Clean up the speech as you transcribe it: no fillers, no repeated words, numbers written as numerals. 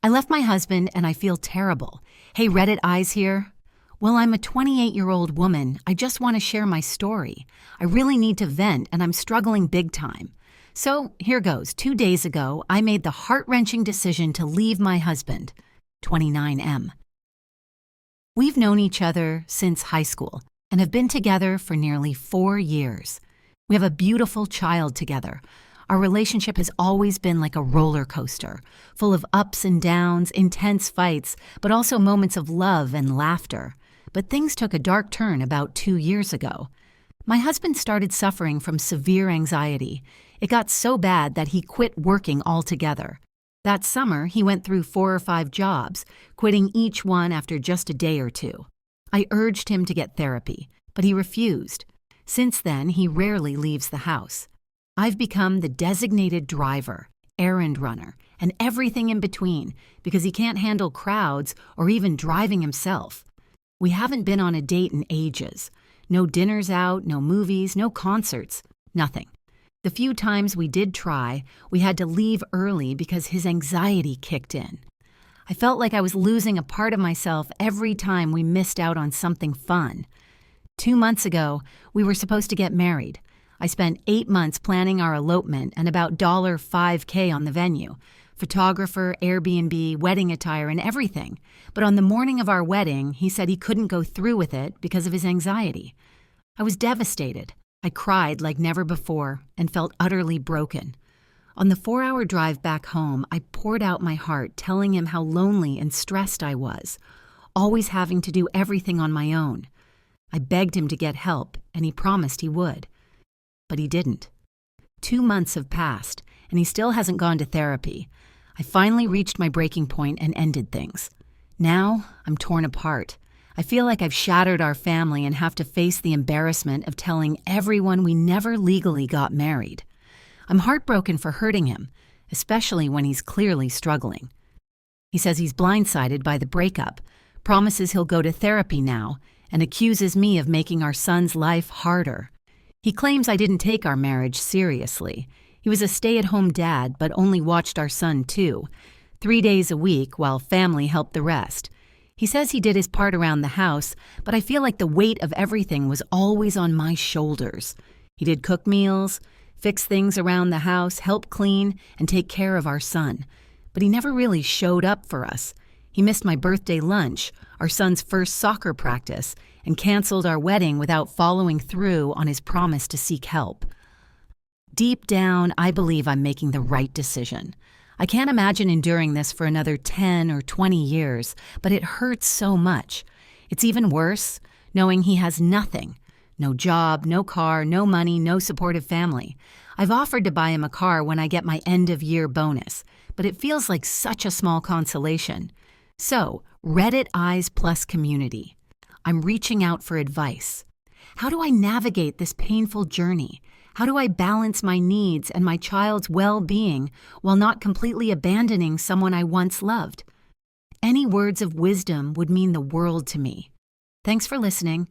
I left my husband and I feel terrible. Hey, Reddit eyes here. Well, I'm a 28-year-old woman. I just want to share my story. I really need to vent and I'm struggling big time. So here goes. 2 days ago, I made the heart-wrenching decision to leave my husband, 29M. We've known each other since high school and have been together for nearly 4 years. We have a beautiful child together. Our relationship has always been like a roller coaster, full of ups and downs, intense fights, but also moments of love and laughter. But things took a dark turn about 2 years ago. My husband started suffering from severe anxiety. It got so bad that he quit working altogether. That summer, he went through 4 or 5 jobs, quitting each one after just a day or two. I urged him to get therapy, but he refused. Since then, he rarely leaves the house. I've become the designated driver, errand runner, and everything in between because he can't handle crowds or even driving himself. We haven't been on a date in ages. No dinners out, no movies, no concerts, nothing. The few times we did try, we had to leave early because his anxiety kicked in. I felt like I was losing a part of myself every time we missed out on something fun. 2 months ago, we were supposed to get married. I spent 8 months planning our elopement and about $5K on the venue. Photographer, Airbnb, wedding attire, and everything. But on the morning of our wedding, he said he couldn't go through with it because of his anxiety. I was devastated. I cried like never before and felt utterly broken. On the 4-hour drive back home, I poured out my heart, telling him how lonely and stressed I was, always having to do everything on my own. I begged him to get help, and he promised he would. But he didn't. 2 months have passed, and he still hasn't gone to therapy. I finally reached my breaking point and ended things. Now, I'm torn apart. I feel like I've shattered our family and have to face the embarrassment of telling everyone we never legally got married. I'm heartbroken for hurting him, especially when he's clearly struggling. He says he's blindsided by the breakup, promises he'll go to therapy now, and accuses me of making our son's life harder. He claims I didn't take our marriage seriously. He was a stay-at-home dad, but only watched our son too, 3 days a week while family helped the rest. He says he did his part around the house, but I feel like the weight of everything was always on my shoulders. He did cook meals, fix things around the house, help clean, and take care of our son. But he never really showed up for us. He missed my birthday lunch, our son's first soccer practice, and canceled our wedding without following through on his promise to seek help. Deep down, I believe I'm making the right decision. I can't imagine enduring this for another 10 or 20 years, but it hurts so much. It's even worse knowing he has nothing. No job, no car, no money, no supportive family. I've offered to buy him a car when I get my end-of-year bonus, but it feels like such a small consolation. So, Reddit Eyes Plus community. I'm reaching out for advice. How do I navigate this painful journey? How do I balance my needs and my child's well-being while not completely abandoning someone I once loved? Any words of wisdom would mean the world to me. Thanks for listening.